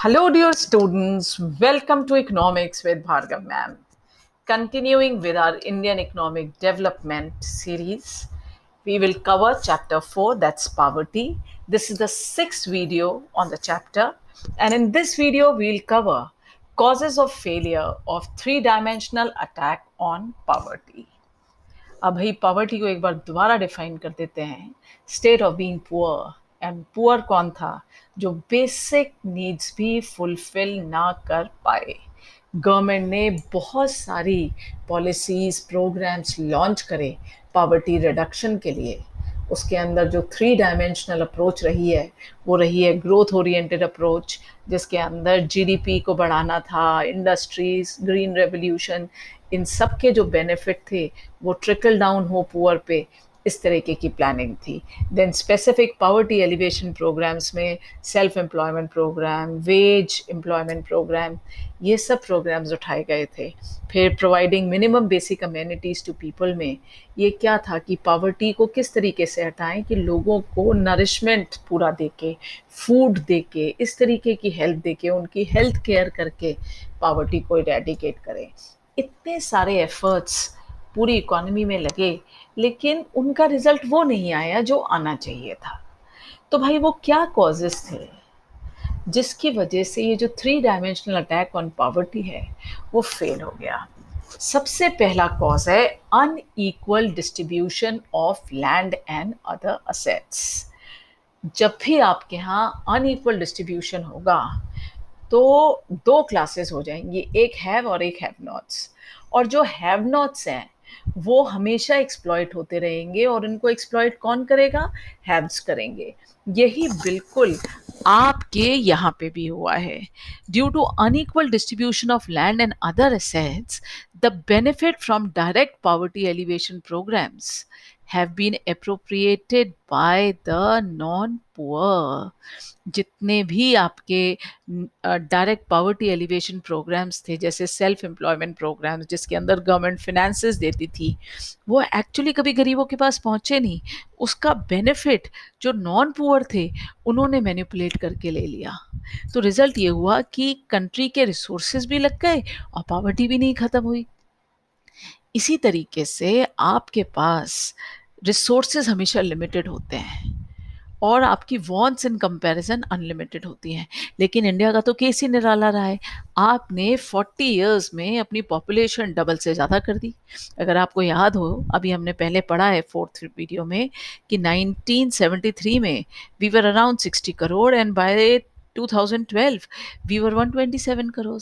Hello, dear students. Welcome to Economics with Bhargav Ma'am. Continuing with our Indian Economic Development series, we will cover chapter 4, that's poverty. This is the sixth video on the chapter. And in this video, we'll cover causes of failure of three-dimensional attack on poverty. अब भाई poverty को एक बार दोबारा define कर देते हैं. State of being poor. And poor कौन था? जो बेसिक नीड्स भी फुलफिल ना कर पाए. गवर्नमेंट ने बहुत सारी पॉलिसीज प्रोग्राम्स लॉन्च करे पॉवर्टी रिडक्शन के लिए. उसके अंदर जो थ्री डायमेंशनल अप्रोच रही है वो रही है ग्रोथ ओरिएंटेड अप्रोच, जिसके अंदर जीडीपी को बढ़ाना था, इंडस्ट्रीज, ग्रीन रेवोल्यूशन, इन सब के जो बेनिफिट थे वो ट्रिकल डाउन हो पुअर पे, इस तरीके की प्लानिंग थी. Then specific poverty alleviation programs में self employment program, wage employment program, ये सब प्रोग्राम्स उठाए गए थे. फिर providing minimum basic amenities to people में ये क्या था कि पॉवर्टी को किस तरीके से हटाएं कि लोगों को नरिशमेंट पूरा दे के, फूड दे के, इस तरीके की हेल्प दे के, उनकी हेल्थ केयर करके पॉवर्टी को इरेडिकेट करें. इतने सारे एफर्ट्स पूरी इकोनॉमी में लगे, लेकिन उनका रिजल्ट वो नहीं आया जो आना चाहिए था. तो भाई वो क्या कॉजेस थे जिसकी वजह से ये जो three dimensional attack on poverty है वो फेल हो गया? सबसे पहला कॉज है unequal distribution of land and other assets. जब भी आपके यहाँ अनइक्वल डिस्ट्रीब्यूशन होगा तो दो क्लासेस हो जाएंगी, एक हैव और एक हैव नॉट्स. और जो हैव नॉट्स हैं वो हमेशा एक्सप्लॉइट होते रहेंगे, और इनको एक्सप्लॉइट कौन करेगा? हैव्स करेंगे. यही बिल्कुल आपके यहाँ पे भी हुआ है. Due to unequal distribution of land and other assets, the benefit from direct poverty alleviation programmes have been appropriated by the non-poor. जितने भी आपके डायरेक्ट पॉवर्टी एलिवेशन प्रोग्राम्स थे, जैसे सेल्फ एम्प्लॉयमेंट प्रोग्राम्स जिसके अंदर गवर्नमेंट फिनेंसेस देती थी, वो एक्चुअली कभी गरीबों के पास पहुंचे नहीं. उसका बेनिफिट जो नॉन पुअर थे उन्होंने मैनिपुलेट करके ले लिया. तो रिजल्ट ये हुआ कि कंट्री के रिसोर्सेज भी लग गए और पॉवर्टी भी नहीं ख़त्म हुई. इसी तरीके से आपके पास रिसोर्सेज हमेशा लिमिटेड होते हैं और आपकी वॉन्ट्स इन कंपैरिजन अनलिमिटेड होती हैं. लेकिन इंडिया का तो केस ही निराला रहा है. आपने 40 इयर्स में अपनी पॉपुलेशन डबल से ज़्यादा कर दी. अगर आपको याद हो, अभी हमने पहले पढ़ा है फोर्थ वीडियो में कि 1973 में we were around 60 crore and by 2012 we were 127 crore.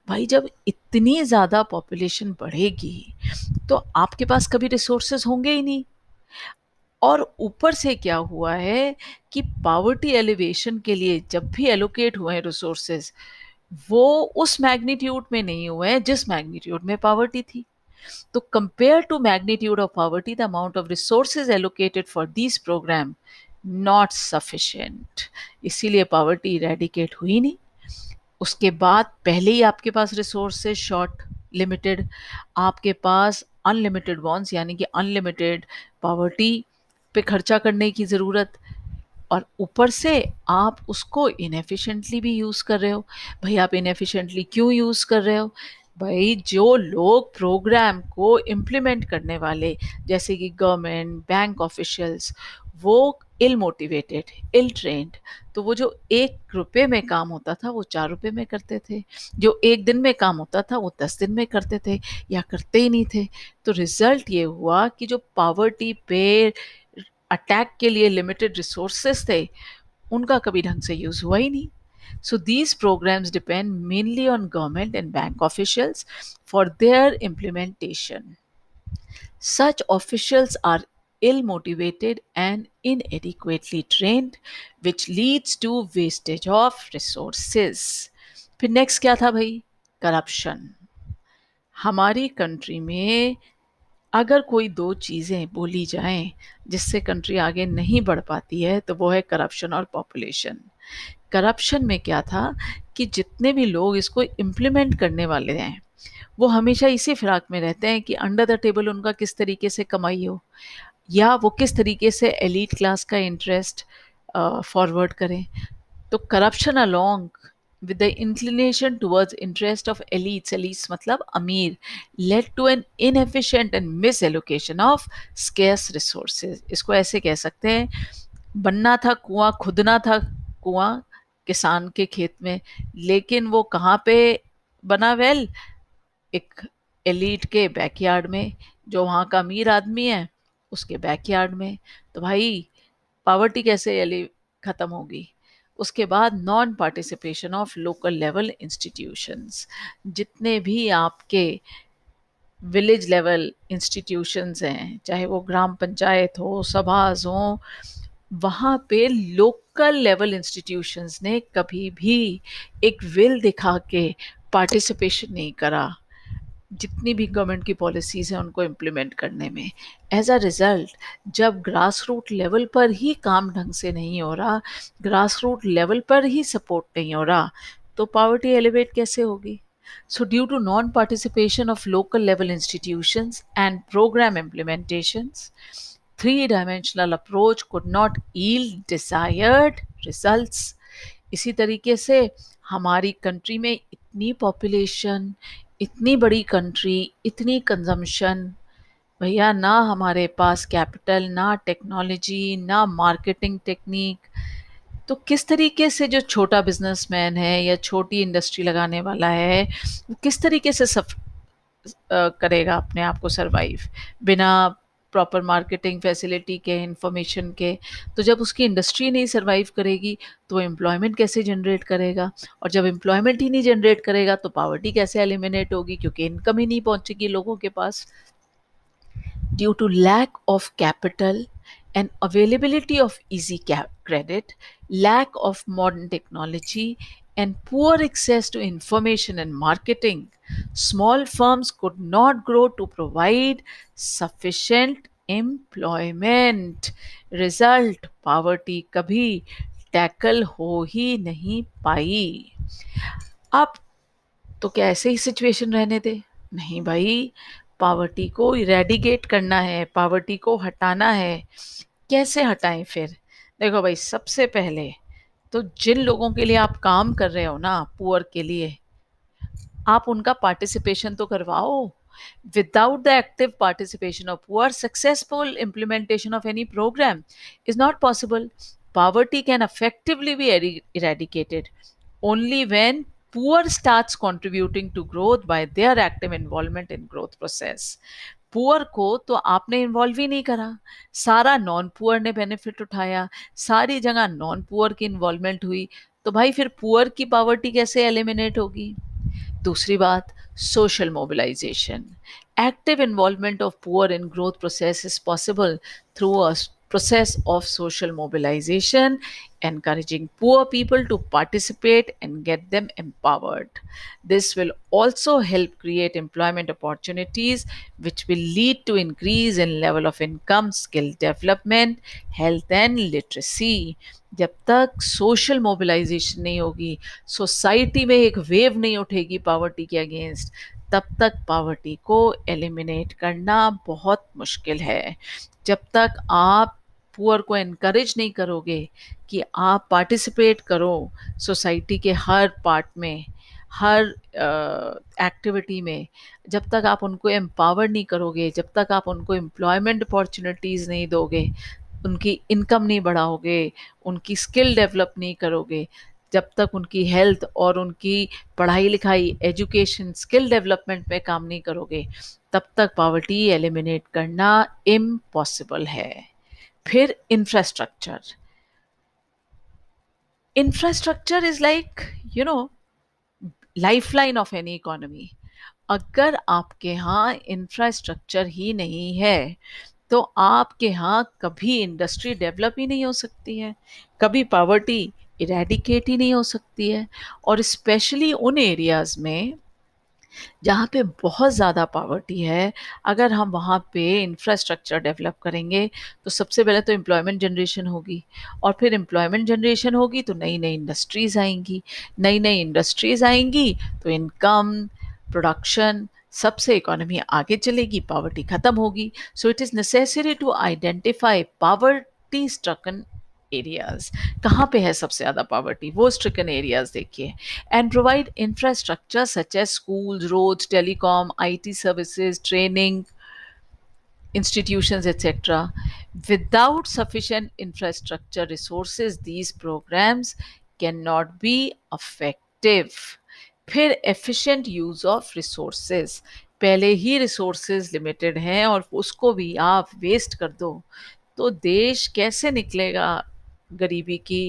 भाई जब इतनी ज़्यादा पॉपुलेशन बढ़ेगी तो आपके पास कभी रिसोर्सेज होंगे ही नहीं. और ऊपर से क्या हुआ है कि पावर्टी एलिवेशन के लिए जब भी एलोकेट हुए हैं रिसोर्सेज, वो उस मैग्नीट्यूड में नहीं हुए हैं जिस मैग्नीट्यूड में पावर्टी थी. तो compare to magnitude of poverty, the amount of resources allocated for this programme not sufficient. इसीलिए पावर्टी इरेडिकेट हुई नहीं. उसके बाद पहले ही आपके पास रिसोर्सेज शॉर्ट, लिमिटेड, आपके पास अनलिमिटेड वॉन्ट्स यानी कि अनलिमिटेड पावर्टी पे खर्चा करने की ज़रूरत, और ऊपर से आप उसको इनएफिशिएंटली भी यूज़ कर रहे हो. भाई आप इनएफिशिएंटली क्यों यूज़ कर रहे हो? भाई जो लोग प्रोग्राम को इम्प्लीमेंट करने वाले, जैसे कि गवर्नमेंट, बैंक ऑफिशियल्स, वो इल मोटिवेटेड, इल ट्रेंड. तो वो जो 1 रुपये में काम होता था वो 4 रुपये में करते थे, जो 1 दिन में काम होता था वो 10 दिन में करते थे या करते ही नहीं थे. तो रिजल्ट ये हुआ कि जो पावर्टी पे अटैक के लिए लिमिटेड रिसोर्सेस थे उनका कभी ढंग से यूज़ हुआ ही नहीं. So these programs depend mainly on government and bank officials for their implementation. Such officials are ill motivated and inadequately trained, which leads to wastage of resources. फिर नेक्स्ट क्या था भाई? करप्शन. हमारी कंट्री में अगर कोई दो चीज़ें बोली जाएं जिससे कंट्री आगे नहीं बढ़ पाती है तो वो है करप्शन और पॉपुलेशन. करप्शन में क्या था कि जितने भी लोग इसको इम्प्लीमेंट करने वाले हैं वो हमेशा इसी फिराक में रहते हैं कि अंडर द टेबल उनका किस तरीके से कमाई हो, या वो किस तरीके से एलीट क्लास का इंटरेस्ट फॉरवर्ड करें. तो corruption along with the inclination towards interest of elites मतलब अमीर, led to an inefficient and misallocation of scarce resources. इसको ऐसे कह सकते हैं, बनना था कुआं, खुदना था कुआं किसान के खेत में, लेकिन वो कहाँ पे बना? वेल, एक एलीट के बैकयार्ड में, जो वहाँ का अमीर आदमी है उसके बैकयार्ड में। तो भाई पावर्टी कैसे एली खत्म होगी? उसके बाद non participation of local level institutions, जितने भी आपके विलेज लेवल इंस्टीट्यूशंस हैं, चाहे वो ग्राम पंचायत हो, सभाज हो, वहाँ पे लोकल लेवल इंस्टीट्यूशंस ने कभी भी एक विल दिखा के पार्टिसिपेशन नहीं करा जितनी भी गवर्नमेंट की पॉलिसीज़ हैं उनको इम्प्लीमेंट करने में। एज अ रिज़ल्ट, जब ग्रास रूट लेवल पर ही काम ढंग से नहीं हो रहा, ग्रास रूट लेवल पर ही सपोर्ट नहीं हो रहा, तो पॉवर्टी एलिवेट कैसे होगी? So due to non-participation of local level institutions and program implementations, three-dimensional approach could not yield desired results. इसी तरीके से हमारी कंट्री में इतनी पॉपुलेशन, इतनी बड़ी कंट्री, इतनी कंजम्पशन, भैया ना हमारे पास कैपिटल, ना टेक्नोलॉजी, ना मार्केटिंग टेक्निक, तो किस तरीके से जो छोटा बिजनेसमैन है या छोटी इंडस्ट्री लगाने वाला है, वो किस तरीके से करेगा अपने आप को सरवाइव बिना प्रॉपर मार्केटिंग फैसिलिटी के, इंफॉर्मेशन के? तो जब उसकी इंडस्ट्री नहीं सरवाइव करेगी तो एम्प्लॉयमेंट कैसे जनरेट करेगा? और जब एम्प्लॉयमेंट ही नहीं जनरेट करेगा तो पावर्टी कैसे एलिमिनेट होगी? क्योंकि इनकम ही नहीं पहुंचेगी लोगों के पास। Due to lack of capital and availability of easy credit, lack of modern technology, and poor access to information and marketing, small firms could not grow to provide sufficient employment. Result, poverty कभी tackle हो ही नहीं पाई। अब तो क्या ऐसे ही situation रहने दे? नहीं भाई, पावर्टी को इरेडिकेट करना है, पावर्टी को हटाना है। कैसे हटाएं फिर? देखो भाई, सबसे पहले तो जिन लोगों के लिए आप काम कर रहे हो ना, पुअर के लिए, आप उनका पार्टिसिपेशन तो करवाओ। Without the active participation of poor, successful implementation of any program is not possible. Poverty can effectively be eradicated only when poor starts contributing to growth by their active involvement in growth process. Poor को तो आपने involve ही नहीं करा, सारा non poor ने benefit उठाया, सारी जगह नॉन पुअर की इन्वॉल्वमेंट हुई, तो भाई फिर पुअर की पॉवर्टी कैसे एलिमिनेट होगी? दूसरी बात, social mobilization. Active involvement of poor in growth process is possible through a process of social mobilization, encouraging poor people to participate and get them empowered. This will also help create employment opportunities, which will lead to increase in level of income, skill development, health and literacy. जब तक social mobilisation नहीं होगी, society में एक wave नहीं उठेगी poverty के against, तब तक पावर्टी को एलिमिनेट करना बहुत मुश्किल है। जब तक आप पुअर को एनकरेज नहीं करोगे कि आप पार्टिसिपेट करो सोसाइटी के हर पार्ट में, हर एक्टिविटी में, जब तक आप उनको एम्पावर नहीं करोगे, जब तक आप उनको एम्प्लॉयमेंट अपॉर्चुनिटीज़ नहीं दोगे, उनकी इनकम नहीं बढ़ाओगे, उनकी स्किल डेवलप नहीं करोगे, जब तक उनकी हेल्थ और उनकी पढ़ाई लिखाई, एजुकेशन, स्किल डेवलपमेंट पे काम नहीं करोगे, तब तक पॉवर्टी एलिमिनेट करना इम्पॉसिबल है। फिर infrastructure, infrastructure is like, you know, lifeline of any economy. अगर आपके यहाँ इंफ्रास्ट्रक्चर ही नहीं है तो आपके यहाँ कभी इंडस्ट्री डेवलप ही नहीं हो सकती है, कभी पॉवर्टी इरेडिकेट ही नहीं हो सकती है। और स्पेशली उन एरियाज़ में जहाँ पे बहुत ज़्यादा पॉवर्टी है, अगर हम वहाँ पे इंफ्रास्ट्रक्चर डेवलप करेंगे तो सबसे पहले तो एम्प्लॉयमेंट जनरेशन होगी, और फिर एम्प्लॉयमेंट जनरेशन होगी तो नई नई इंडस्ट्रीज़ आएंगी, नई नई इंडस्ट्रीज़ आएंगी तो इनकम, प्रोडक्शन, सबसे इकोनॉमी आगे चलेगी, पॉवर्टी ख़त्म होगी। So it is necessary to identify poverty stricken areas, कहाँ पे है सबसे ज़्यादा पॉवर्टी, वो स्ट्रिकन एरियाज देखिए, and provide infrastructure such as school, roads, telecom, IT services, training institutions, etc. Without sufficient infrastructure resources, these programs cannot be effective. फिर efficient use of resources, पहले ही resources limited हैं और उसको भी आप waste कर दो तो देश कैसे निकलेगा गरीबी की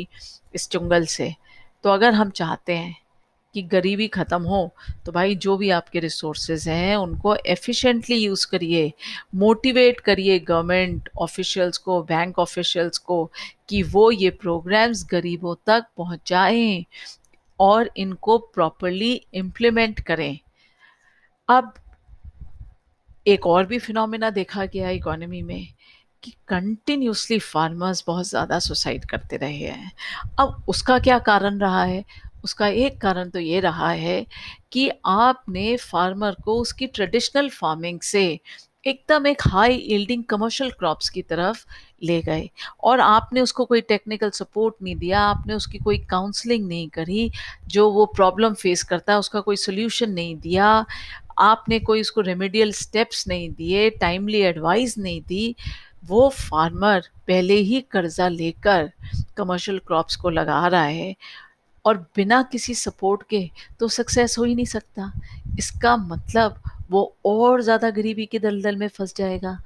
इस चुंगल से। तो अगर हम चाहते हैं कि गरीबी ख़त्म हो तो भाई जो भी आपके रिसोर्सेज हैं उनको एफिशिएंटली यूज़ करिए, मोटिवेट करिए गवर्नमेंट ऑफिशियल्स को, बैंक ऑफिशियल्स को कि वो ये प्रोग्राम्स गरीबों तक पहुंचाएं और इनको प्रॉपरली इम्प्लीमेंट करें। अब एक और भी फिनोमेना देखा गया इकोनॉमी में कि कंटिन्यूसली फार्मर्स बहुत ज़्यादा सुसाइड करते रहे हैं। अब उसका क्या कारण रहा है? उसका एक कारण तो ये रहा है कि आपने फार्मर को उसकी ट्रेडिशनल फार्मिंग से एकदम एक हाई यील्डिंग कमर्शियल क्रॉप्स की तरफ ले गए और आपने उसको कोई टेक्निकल सपोर्ट नहीं दिया, आपने उसकी कोई काउंसलिंग नहीं करी, जो वो प्रॉब्लम फेस करता है उसका कोई सोल्यूशन नहीं दिया, आपने कोई उसको रेमेडियल स्टेप्स नहीं दिए, टाइमली एडवाइस नहीं दी। वो फार्मर पहले ही कर्जा लेकर कमर्शियल क्रॉप्स को लगा रहा है और बिना किसी सपोर्ट के तो सक्सेस हो ही नहीं सकता। इसका मतलब वो और ज़्यादा गरीबी के दलदल में फंस जाएगा,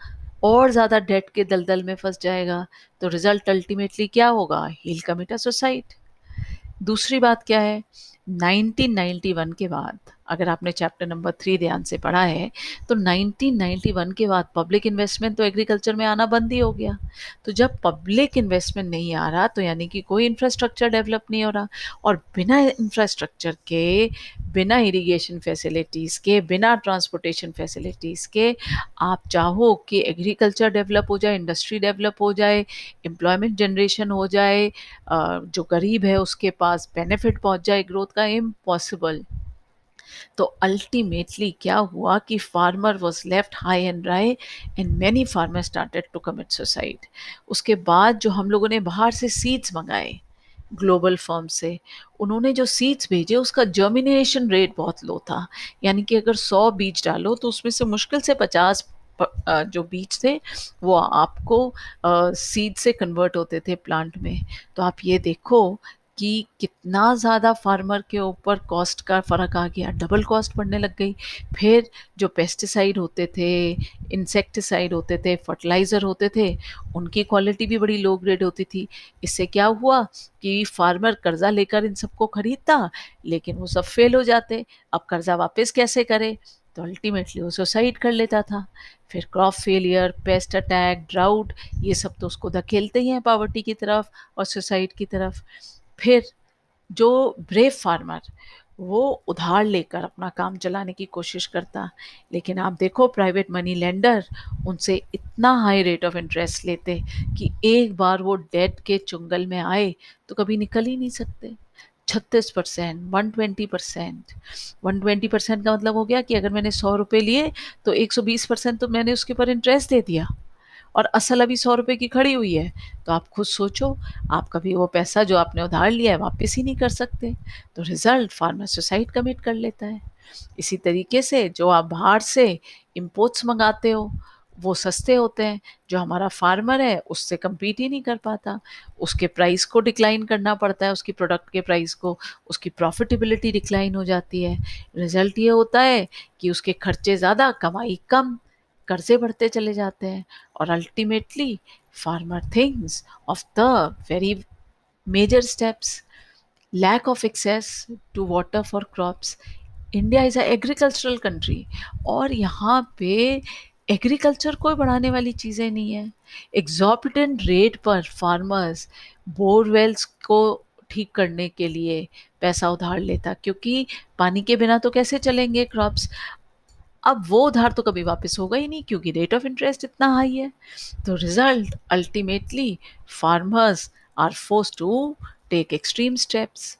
और ज़्यादा डेट के दलदल में फंस जाएगा। तो रिजल्ट अल्टीमेटली क्या होगा? He will commit a suicide. दूसरी बात क्या है, 1991 के बाद, अगर आपने चैप्टर नंबर 3 ध्यान से पढ़ा है तो 1991 के बाद पब्लिक इन्वेस्टमेंट तो एग्रीकल्चर में आना बंद ही हो गया। तो जब पब्लिक इन्वेस्टमेंट नहीं आ रहा तो यानी कि कोई इंफ्रास्ट्रक्चर डेवलप नहीं हो रहा, और बिना इंफ्रास्ट्रक्चर के, बिना इरिगेशन फैसिलिटीज़ के, बिना ट्रांसपोर्टेशन फैसिलिटीज़ के आप चाहो कि एग्रीकल्चर डेवलप हो जाए, इंडस्ट्री डेवलप हो जाए, एम्प्लॉयमेंट जनरेशन हो जाए, जो गरीब है उसके पास बेनिफिट पहुंच जाए ग्रोथ का, इम्पॉसिबल। तो अल्टीमेटली क्या हुआ कि farmer was left high and dry and many farmer started to commit suicide. उसके बाद जो हम लोगों ने बाहर से सीड्स मंगाए ग्लोबल फर्म से, उन्होंने जो सीड्स भेजे उसका जर्मिनेशन रेट बहुत लो था, यानी कि अगर 100 बीज डालो तो उसमें से मुश्किल से 50 जो बीज थे वो आपको सीड से कन्वर्ट होते थे प्लांट में। तो आप ये देखो कि कितना ज़्यादा फार्मर के ऊपर कॉस्ट का फ़र्क आ गया, डबल कॉस्ट पड़ने लग गई। फिर जो पेस्टिसाइड होते थे, इंसेक्टिसाइड होते थे, फर्टिलाइज़र होते थे, उनकी क्वालिटी भी बड़ी लो ग्रेड होती थी। इससे क्या हुआ कि फार्मर कर्जा लेकर इन सबको खरीदता लेकिन वो सब फेल हो जाते। अब कर्जा वापस कैसे करे? तो अल्टीमेटली वो सुसाइड कर लेता था। फिर crop failure, paste attack, drought, ये सब तो उसको धकेलते ही हैं पॉवर्टी की तरफ और सुसाइड की तरफ। फिर जो ब्रेव फार्मर, वो उधार लेकर अपना काम चलाने की कोशिश करता, लेकिन आप देखो प्राइवेट मनी लेंडर उनसे इतना हाई रेट ऑफ इंटरेस्ट लेते कि एक बार वो डेट के चुंगल में आए तो कभी निकल ही नहीं सकते। 36%, 120%, 120% का मतलब हो गया कि अगर मैंने 100 रुपये लिए तो 120% तो मैंने उसके ऊपर इंटरेस्ट दे दिया और असल अभी 100 रुपये की खड़ी हुई है। तो आप खुद सोचो, आप कभी वो पैसा जो आपने उधार लिया है वापस ही नहीं कर सकते। तो रिजल्ट, फार्मर सुसाइड कमिट कर लेता है। इसी तरीके से जो आप बाहर से इम्पोर्ट्स मंगाते हो वो सस्ते होते हैं, जो हमारा फार्मर है उससे कम्पीट ही नहीं कर पाता, उसके प्राइस को डिक्लाइन करना पड़ता है, उसकी प्रोडक्ट के प्राइस को, उसकी प्रॉफिटेबिलिटी डिक्लाइन हो जाती है। रिजल्ट ये होता है कि उसके खर्चे ज़्यादा, कमाई कम, कर्जे बढ़ते चले जाते हैं और ultimately farmer things of the very major steps, lack of access to water for crops. India is a agricultural country और यहाँ पे एग्रीकल्चर कोई बढ़ाने वाली चीज़ें नहीं है। एग्जॉर्बिटेंट रेट पर फार्मर्स बोरवेल्स को ठीक करने के लिए पैसा उधार लेता, क्योंकि पानी के बिना तो कैसे चलेंगे क्रॉप्स। अब वो उधार तो कभी वापस होगा ही नहीं क्योंकि रेट ऑफ इंटरेस्ट इतना हाई है। तो result ultimately farmers are forced to take extreme steps.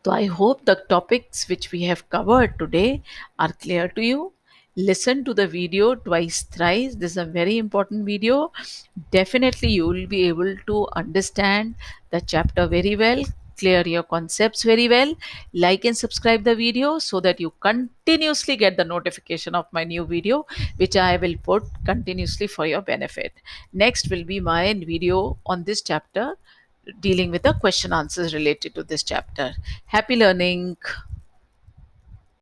So I hope the topics which we have covered today are clear to you. Listen to the video twice, thrice. This is a very important video. Definitely, you will be able to understand the chapter very well, clear your concepts very well. Like and subscribe the video so that you continuously get the notification of my new video, which I will put continuously for your benefit. Next will be my video on this chapter, dealing with the question answers related to this chapter. Happy learning.